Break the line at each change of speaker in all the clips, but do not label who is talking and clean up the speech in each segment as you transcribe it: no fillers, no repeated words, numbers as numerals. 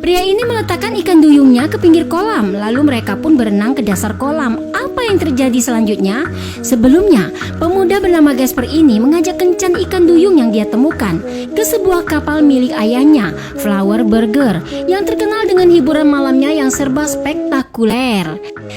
Pria ini meletakkan ikan duyungnya ke pinggir kolam, lalu mereka pun berenang ke dasar kolam. Apa yang terjadi selanjutnya? Sebelumnya, pemuda bernama Gasper ini mengajak kencan ikan duyung yang dia temukan ke sebuah kapal milik ayahnya, Flower Burger, yang terkenal dengan hiburan malamnya yang serba spektakuler.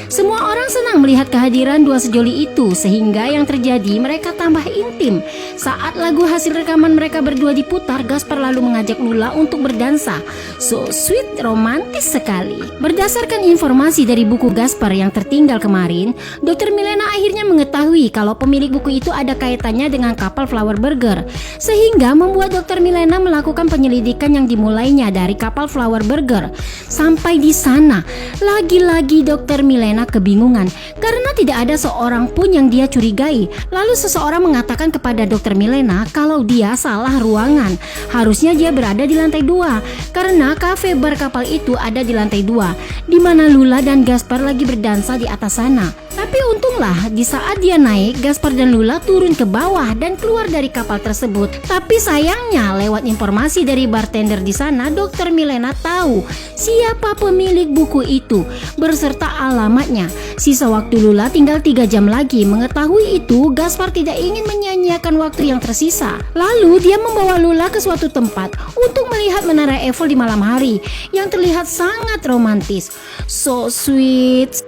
Semua orang senang melihat kehadiran dua sejoli itu, sehingga yang terjadi mereka tambah intim. Saat lagu hasil rekaman mereka berdua diputar, Gasper lalu mengajak Lula untuk berdansa. So sweet, romantis sekali. Berdasarkan informasi dari buku Gasper yang tertinggal kemarin, Dr. Milena akhirnya mengetahui kalau pemilik buku itu ada kaitannya dengan kapal Flower Burger, sehingga membuat Dr. Milena melakukan penyelidikan yang dimulainya dari kapal Flower Burger. Sampai di sana, lagi-lagi Dr. Milena kebingungan karena tidak ada seorang pun yang dia curigai. Lalu seseorang mengatakan kepada Dr. Milena kalau dia salah ruangan. Harusnya dia berada di lantai 2 karena kafe bar kapal itu ada di lantai 2, di mana Lula dan Gasper lagi berdansa di atas sana. Tapi untunglah di saat dia naik, Gasper dan Lula turun ke bawah dan keluar dari kapal tersebut. Tapi sayangnya lewat informasi dari bartender di sana, Dr. Milena tahu siapa pemilik buku itu berserta alamatnya. Sisa waktu Lula tinggal 3 jam lagi. Mengetahui itu, Gasper tidak ingin menyia-nyiakan waktu yang tersisa. Lalu dia membawa Lula ke suatu tempat untuk melihat menara Eiffel di malam hari yang terlihat sangat romantis. So sweet.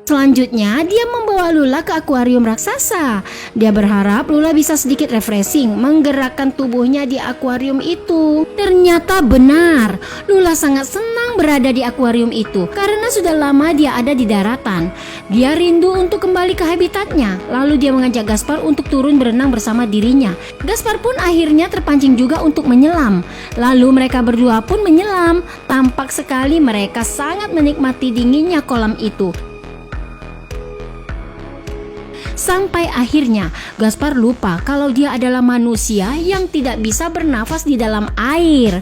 Selanjutnya, dia membawa Lula ke akuarium raksasa. Dia berharap Lula bisa sedikit refreshing, menggerakkan tubuhnya di akuarium itu. Ternyata benar, Lula sangat senang berada di akuarium itu karena sudah lama dia ada di daratan. Dia rindu untuk kembali ke habitatnya. Lalu dia mengajak Gasper untuk turun berenang bersama dirinya. Gasper pun akhirnya terpancing juga untuk menyelam. Lalu mereka berdua pun menyelam. Tampak sekali mereka sangat menikmati dinginnya kolam itu. Sampai akhirnya Gasper lupa kalau dia adalah manusia yang tidak bisa bernafas di dalam air.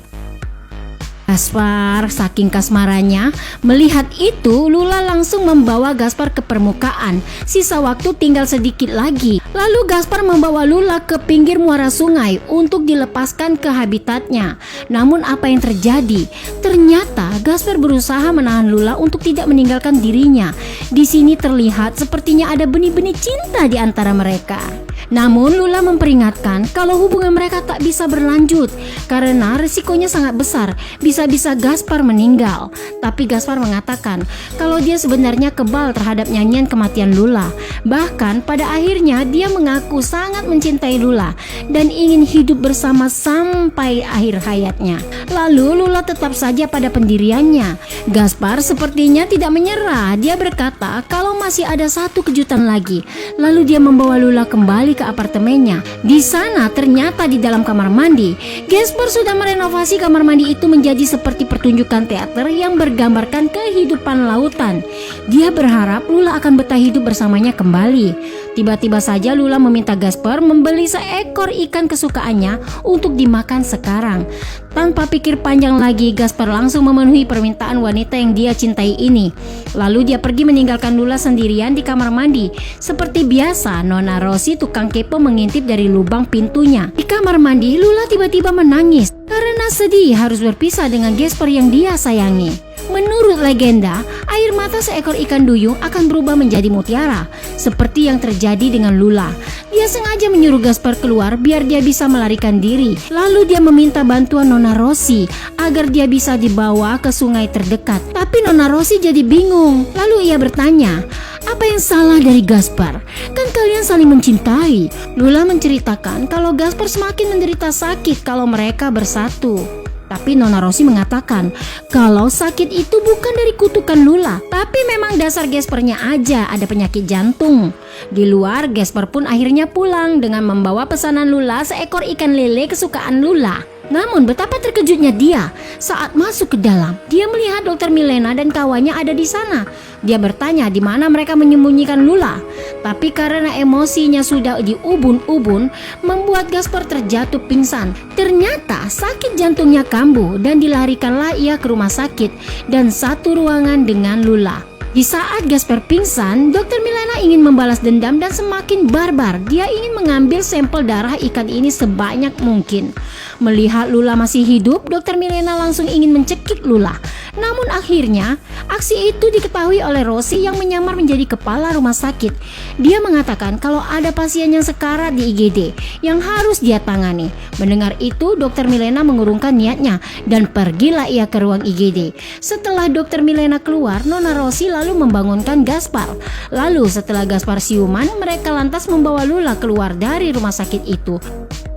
Gasper saking kasmarannya melihat itu, Lula langsung membawa Gasper ke permukaan. Sisa waktu tinggal sedikit lagi. Lalu Gasper membawa Lula ke pinggir muara sungai untuk dilepaskan ke habitatnya. Namun apa yang terjadi? Ternyata Gasper berusaha menahan Lula untuk tidak meninggalkan dirinya. Di sini terlihat sepertinya ada benih-benih cinta di antara mereka. Namun Lula memperingatkan kalau hubungan mereka tak bisa berlanjut karena risikonya sangat besar, bisa-bisa Gasper meninggal. Tapi Gasper mengatakan kalau dia sebenarnya kebal terhadap nyanyian kematian Lula. Bahkan pada akhirnya dia mengaku sangat mencintai Lula dan ingin hidup bersama sampai akhir hayatnya. Lalu Lula tetap saja pada pendiriannya. Gasper sepertinya tidak menyerah. Dia berkata kalau masih ada satu kejutan lagi. Lalu dia membawa Lula kembali ke apartemennya. Di sana ternyata di dalam kamar mandi, Gasper sudah merenovasi kamar mandi itu menjadi seperti pertunjukan teater yang bergambarkan kehidupan lautan. Dia berharap Lula akan betah hidup bersamanya kembali. Tiba-tiba saja Lula meminta Gasper membeli seekor ikan kesukaannya untuk dimakan sekarang. Tanpa pikir panjang lagi, Gasper langsung memenuhi permintaan wanita yang dia cintai ini. Lalu dia pergi meninggalkan Lula sendirian di kamar mandi. Seperti biasa, Nona Rosie tukang kepo mengintip dari lubang pintunya. Di kamar mandi, Lula tiba-tiba menangis karena sedih harus berpisah dengan Gasper yang dia sayangi. Menurut legenda, air mata seekor ikan duyung akan berubah menjadi mutiara, seperti yang terjadi dengan Lula. Dia sengaja menyuruh Gasper keluar biar dia bisa melarikan diri. Lalu dia meminta bantuan Nona Rosie agar dia bisa dibawa ke sungai terdekat. Tapi Nona Rosie jadi bingung. Lalu ia bertanya, apa yang salah dari Gasper? Kan kalian saling mencintai. Lula menceritakan kalau Gasper semakin menderita sakit kalau mereka bersatu. Tapi Nona Rosie mengatakan kalau sakit itu bukan dari kutukan Lula, tapi memang dasar Gaspernya aja ada penyakit jantung. Di luar, Gasper pun akhirnya pulang dengan membawa pesanan Lula seekor ikan lele kesukaan Lula. Namun betapa terkejutnya dia saat masuk ke dalam. Dia melihat Dr. Milena dan kawannya ada di sana. Dia bertanya di mana mereka menyembunyikan Lula. Tapi karena emosinya sudah diubun-ubun, membuat Gasper terjatuh pingsan. Ternyata sakit jantungnya kambuh dan dilarikanlah ia ke rumah sakit dan satu ruangan dengan Lula. Di saat Gaspar pingsan, Dr. Milena ingin membalas dendam dan semakin barbar. Dia ingin mengambil sampel darah ikan ini sebanyak mungkin. Melihat Lula masih hidup, Dr. Milena langsung ingin mencekik Lula. Namun akhirnya, aksi itu diketahui oleh Rosi yang menyamar menjadi kepala rumah sakit. Dia mengatakan kalau ada pasien yang sekarat di IGD yang harus dia tangani. Mendengar itu, Dr. Milena mengurungkan niatnya dan pergilah ia ke ruang IGD. Setelah Dr. Milena keluar, Nona Rosi lalu membangunkan Gaspar. Lalu setelah Gaspar siuman, mereka lantas membawa Lula keluar dari rumah sakit itu.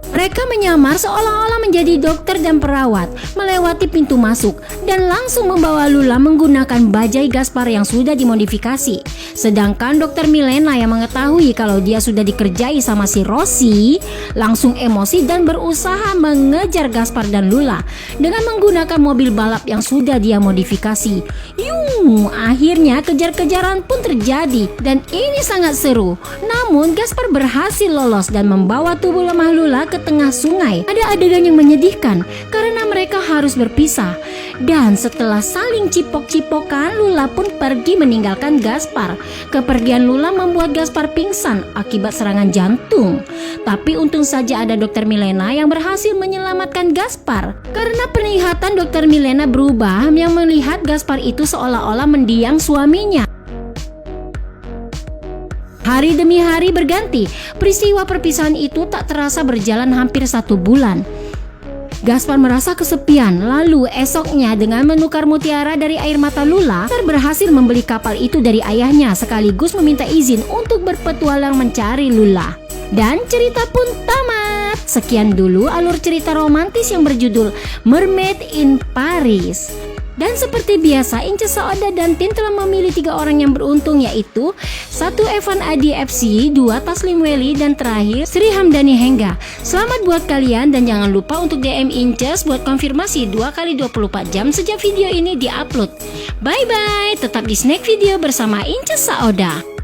Mereka menyamar seolah-olah menjadi dokter dan perawat, melewati pintu masuk, dan langsung membawa Lula menggunakan bajai Gaspar yang sudah dimodifikasi. Sedangkan Dr. Milena yang mengetahui kalau dia sudah dikerjai sama si Rosi, langsung emosi dan berusaha mengejar Gaspar dan Lula dengan menggunakan mobil balap yang sudah dia modifikasi. Akhirnya kejar-kejaran pun terjadi dan ini sangat seru. Namun Gaspar berhasil lolos dan membawa tubuh lemah Lula ke tengah sungai. Ada adegan yang menyedihkan karena mereka harus berpisah. Dan setelah saling cipok-cipokan, Lula pun pergi meninggalkan Gaspar. Kepergian Lula membuat Gaspar pingsan akibat serangan jantung. Tapi untung saja ada Dr. Milena yang berhasil menyelamatkan Gaspar. Karena penglihatan Dr. Milena berubah yang melihat Gaspar itu seolah-olah mendiang suaminya. Hari demi hari berganti, peristiwa perpisahan itu tak terasa berjalan hampir 1 bulan. Gaspar merasa kesepian, lalu esoknya dengan menukar mutiara dari air mata Lula, Gaspar berhasil membeli kapal itu dari ayahnya sekaligus meminta izin untuk berpetualang mencari Lula. Dan cerita pun tamat. Sekian dulu alur cerita romantis yang berjudul Mermaid in Paris. Dan seperti biasa, Ince Saoda dan tim telah memilih 3 orang yang beruntung, yaitu 1 Evan Adi FC, 2 Taslim Weli, dan terakhir Sri Hamdani Hengga. Selamat buat kalian dan jangan lupa untuk DM Inces buat konfirmasi 2 kali 24 jam sejak video ini diupload. Bye bye, tetap di Snack Video bersama Ince Saoda.